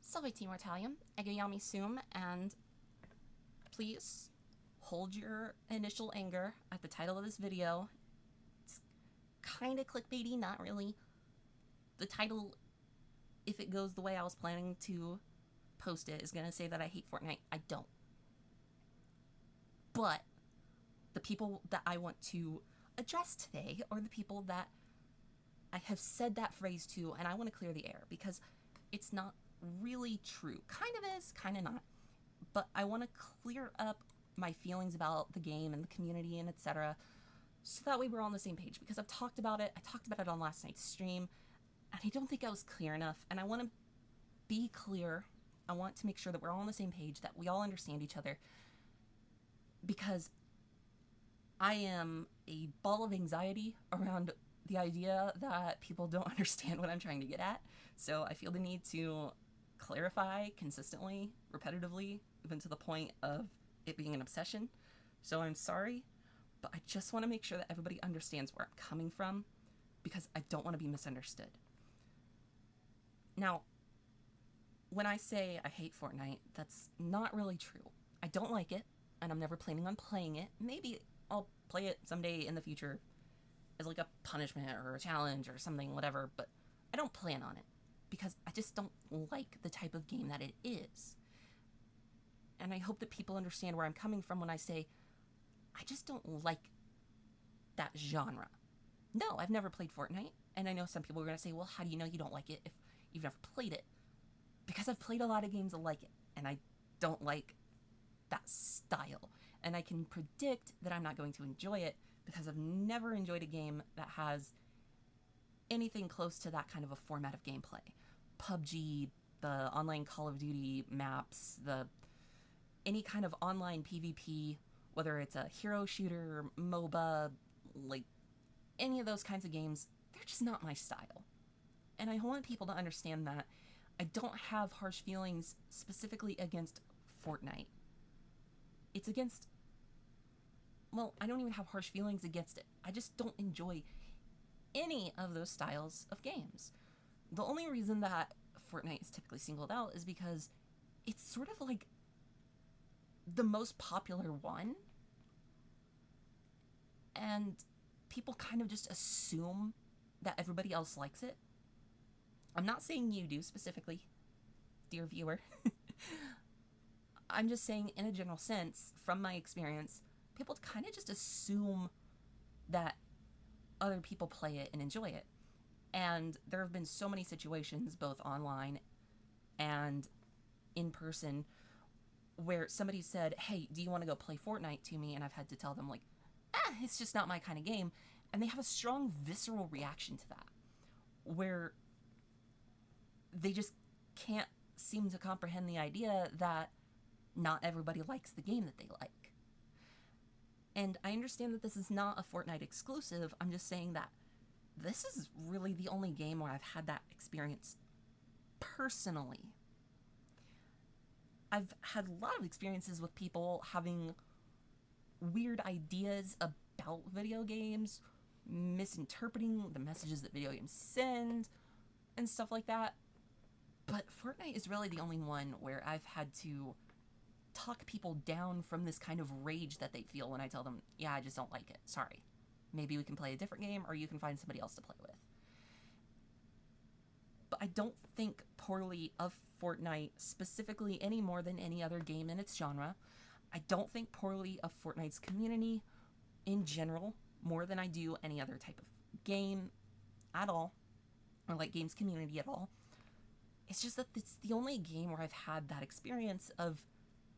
Salve Team Mortalium, Kurayami Sum, and please hold your initial anger at the title of this video. It's kinda clickbaity, not really. The title, if it goes the way I was planning to post it, is gonna say that I hate Fortnite. I don't. But the people that I want to address today are the people that I have said that phrase to, and I want to clear the air because it's not really true. Kind of is, kind of not. But I want to clear up my feelings about the game and the community and etc. so that way we're all on the same page, because I've talked about it. I talked about it on last night's stream, and I don't think I was clear enough, and I want to be clear. I want to make sure that we're all on the same page, that we all understand each other, because I am a ball of anxiety around the idea that people don't understand what I'm trying to get at. So I feel the need to clarify consistently, repetitively, even to the point of it being an obsession. So I'm sorry, but I just want to make sure that everybody understands where I'm coming from, because I don't want to be misunderstood. Now, when I say I hate Fortnite, that's not really true. I don't like it, and I'm never planning on playing it. Maybe I'll play it someday in the future as like a punishment or a challenge or something, whatever, but I don't plan on it because I just don't like the type of game that it is. And I hope that people understand where I'm coming from when I say I just don't like that genre. No, I've never played Fortnite, and I know some people are going to say, well, how do you know you don't like it if you've never played it? Because I've played a lot of games like it, and I don't like that style. And I can predict that I'm not going to enjoy it because I've never enjoyed a game that has anything close to that kind of a format of gameplay. PUBG, the online Call of Duty maps, any kind of online PvP, whether it's a hero shooter, MOBA, like any of those kinds of games, they're just not my style. And I want people to understand that I don't have harsh feelings specifically against Fortnite. It's against, well, I don't even have harsh feelings against it. I just don't enjoy any of those styles of games. The only reason that Fortnite is typically singled out is because it's sort of like the most popular one, and people kind of just assume that everybody else likes it. I'm not saying you do specifically, dear viewer. I'm just saying, in a general sense, from my experience, people kind of just assume that other people play it and enjoy it. And there have been so many situations, both online and in person, where somebody said, hey, do you want to go play Fortnite to me? And I've had to tell them, like, it's just not my kind of game. And they have a strong, visceral reaction to that, where they just can't seem to comprehend the idea that not everybody likes the game that they like. And I understand that this is not a Fortnite exclusive. I'm just saying that this is really the only game where I've had that experience personally. I've had a lot of experiences with people having weird ideas about video games, misinterpreting the messages that video games send, and stuff like that. But Fortnite is really the only one where I've had to talk people down from this kind of rage that they feel when I tell them, yeah, I just don't like it. Sorry. Maybe we can play a different game, or you can find somebody else to play with. But I don't think poorly of Fortnite specifically any more than any other game in its genre. I don't think poorly of Fortnite's community in general more than I do any other type of game at all, or like games community at all. It's just that it's the only game where I've had that experience of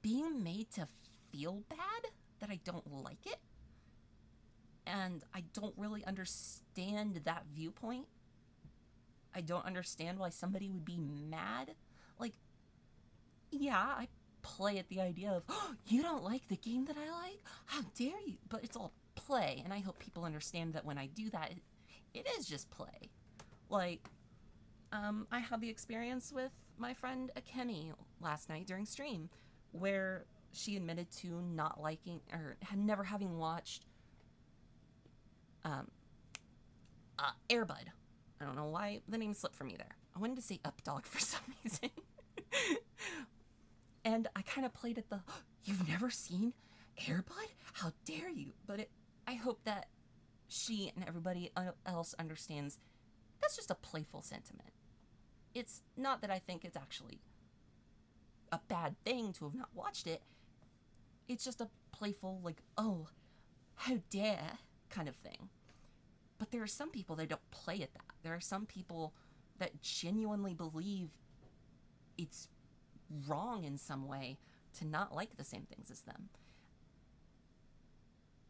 being made to feel bad that I don't like it. And I don't really understand that viewpoint. I don't understand why somebody would be mad. Like, yeah, I play at the idea of, oh, you don't like the game that I like? How dare you? But it's all play, and I hope people understand that when I do that, it is just play. Like, I had the experience with my friend Akemi last night during stream, where she admitted to not liking, or never having watched Airbud. I don't know why the name slipped from me there. I wanted to say Updog for some reason. And I kind of played at the, you've never seen Airbud? How dare you? But I hope that she and everybody else understands that's just a playful sentiment. It's not that I think it's actually a bad thing to have not watched it. It's just a playful, like, oh, how dare kind of thing. But there are some people that don't play at that. There are some people that genuinely believe it's wrong in some way to not like the same things as them.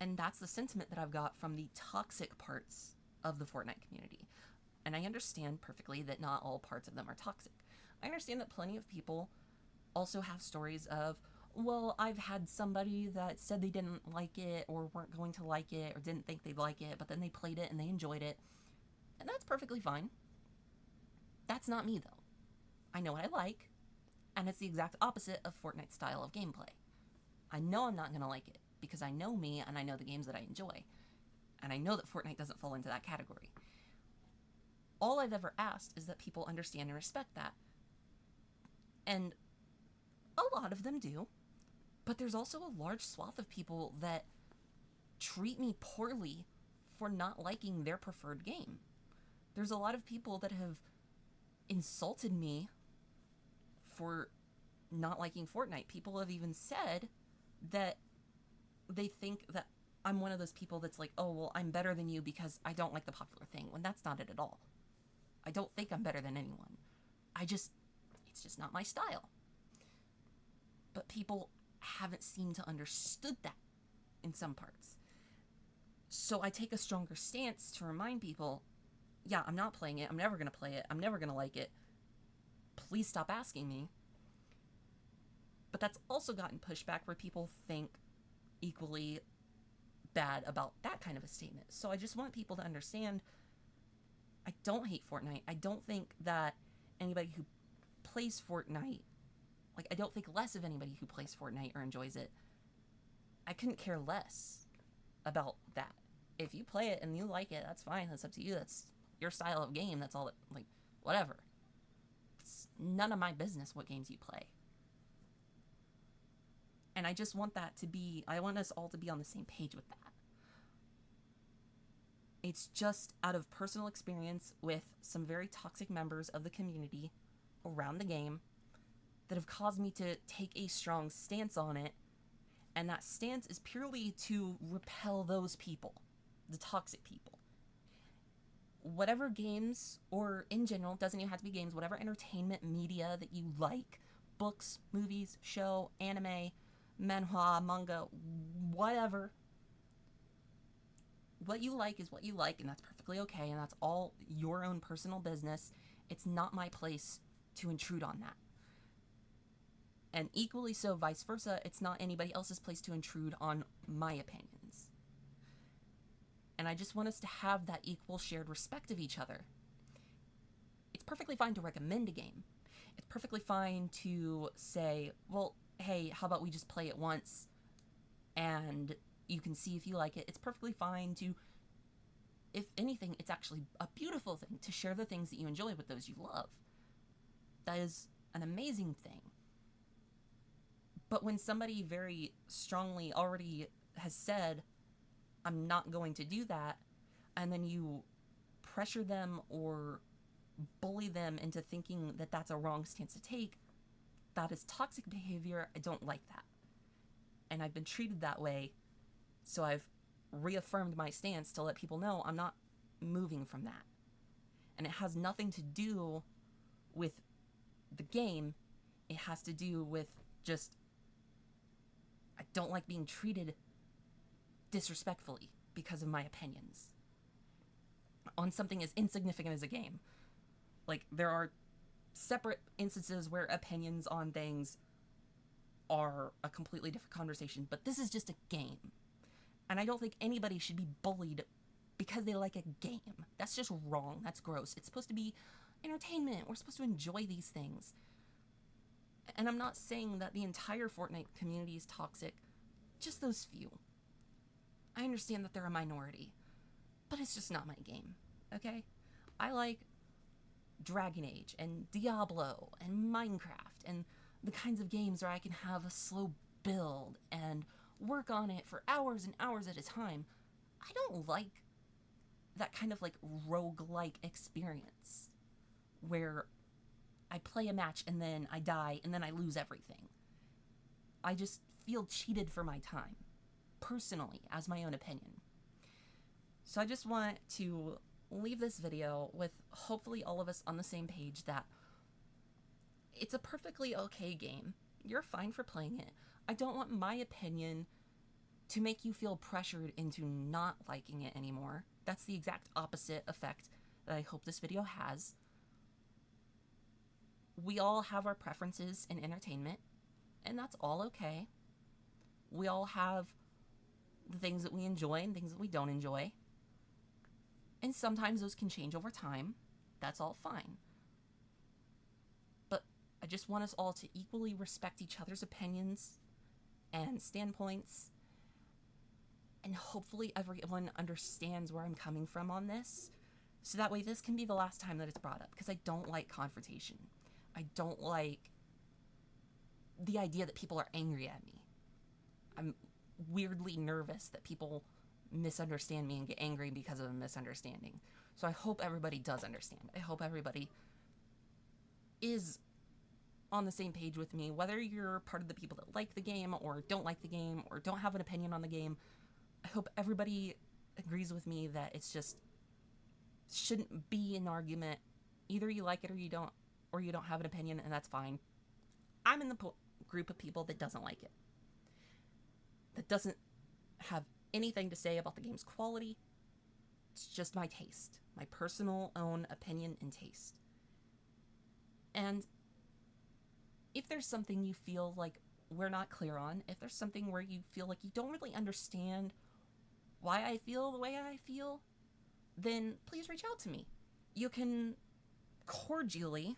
And that's the sentiment that I've got from the toxic parts of the Fortnite community. And I understand perfectly that not all parts of them are toxic. I understand that plenty of people also have stories of, well, I've had somebody that said they didn't like it or weren't going to like it or didn't think they'd like it, but then they played it and they enjoyed it. And that's perfectly fine. That's not me, though. I know what I like, and it's the exact opposite of Fortnite's style of gameplay. I know I'm not going to like it because I know me and I know the games that I enjoy. And I know that Fortnite doesn't fall into that category. All I've ever asked is that people understand and respect that. And a lot of them do. But there's also a large swath of people that treat me poorly for not liking their preferred game. There's a lot of people that have insulted me for not liking Fortnite. People have even said that they think that I'm one of those people that's like, oh, well, I'm better than you because I don't like the popular thing, when that's not it at all. I don't think I'm better than anyone. It's just not my style. But people haven't seemed to understood that in some parts. So I take a stronger stance to remind people, yeah, I'm not playing it. I'm never going to play it. I'm never going to like it. Please stop asking me. But that's also gotten pushback where people think equally bad about that kind of a statement. So I just want people to understand, I don't hate Fortnite. I don't think that anybody who plays Fortnite, like, I don't think less of anybody who plays Fortnite or enjoys it. I couldn't care less about that. If you play it and you like it, that's fine. That's up to you. That's your style of game. That's all that, like, whatever. It's none of my business what games you play. And I just want that to be, I want us all to be on the same page with that. It's just out of personal experience with some very toxic members of the community around the game that have caused me to take a strong stance on it. And that stance is purely to repel those people, the toxic people. Whatever games, or in general, doesn't even have to be games, whatever entertainment media that you like, books, movies, show, anime, manhwa, manga, whatever. What you like is what you like, and that's perfectly okay, and that's all your own personal business. It's not my place to intrude on that. And equally so, vice versa, it's not anybody else's place to intrude on my opinions. And I just want us to have that equal shared respect of each other. It's perfectly fine to recommend a game. It's perfectly fine to say, well, hey, how about we just play it once and you can see if you like it. It's perfectly fine to, if anything, it's actually a beautiful thing to share the things that you enjoy with those you love. That is an amazing thing. But when somebody very strongly already has said, I'm not going to do that, and then you pressure them or bully them into thinking that that's a wrong stance to take, that is toxic behavior. I don't like that. And I've been treated that way, so I've reaffirmed my stance to let people know I'm not moving from that. And it has nothing to do with the game. It has to do with just, I don't like being treated disrespectfully because of my opinions on something as insignificant as a game. Like, there are separate instances where opinions on things are a completely different conversation, but this is just a game. And I don't think anybody should be bullied because they like a game. That's just wrong. That's gross. It's supposed to be entertainment. We're supposed to enjoy these things. And I'm not saying that the entire Fortnite community is toxic, just those few. I understand that they're a minority, but it's just not my game, okay? I like Dragon Age and Diablo and Minecraft and the kinds of games where I can have a slow build and work on it for hours and hours at a time. I don't like that kind of like roguelike experience where I play a match and then I die and then I lose everything. I just feel cheated for my time, personally, as my own opinion. So I just want to leave this video with hopefully all of us on the same page that it's a perfectly okay game. You're fine for playing it. I don't want my opinion to make you feel pressured into not liking it anymore. That's the exact opposite effect that I hope this video has. We all have our preferences in entertainment, and that's all okay. We all have the things that we enjoy and things that we don't enjoy. And sometimes those can change over time. That's all fine. But I just want us all to equally respect each other's opinions and standpoints. And hopefully everyone understands where I'm coming from on this. So that way this can be the last time that it's brought up. Because I don't like confrontation. I don't like the idea that people are angry at me. I'm weirdly nervous that people misunderstand me and get angry because of a misunderstanding. So I hope everybody does understand. I hope everybody is on the same page with me, whether you're part of the people that like the game or don't like the game or don't have an opinion on the game. I hope everybody agrees with me that it's just shouldn't be an argument. Either you like it or you don't have an opinion, and that's fine. I'm in the group of people that doesn't like it. That doesn't have anything to say about the game's quality. It's just my taste, my personal own opinion and taste. And if there's something you feel like we're not clear on, if there's something where you feel like you don't really understand why I feel the way I feel, then please reach out to me. You can cordially,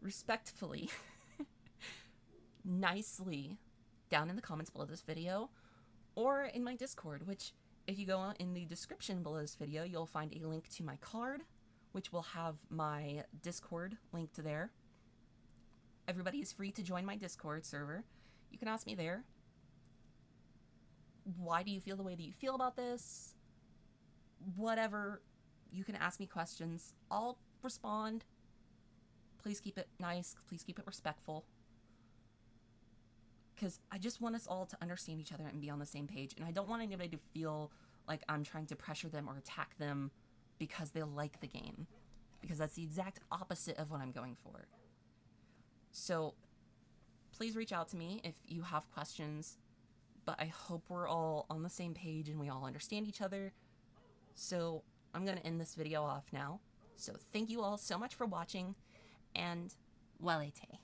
respectfully, nicely down in the comments below this video or in my Discord, which if you go in the description below this video, you'll find a link to my card, which will have my Discord linked to there. Everybody is free to join my Discord server. You can ask me there. Why do you feel the way that you feel about this? Whatever. You can ask me questions. I'll respond. Please keep it nice. Please keep it respectful. Because I just want us all to understand each other and be on the same page. And I don't want anybody to feel like I'm trying to pressure them or attack them because they like the game. Because that's the exact opposite of what I'm going for. So please reach out to me if you have questions. But I hope we're all on the same page and we all understand each other. So I'm going to end this video off now. So thank you all so much for watching. And walete.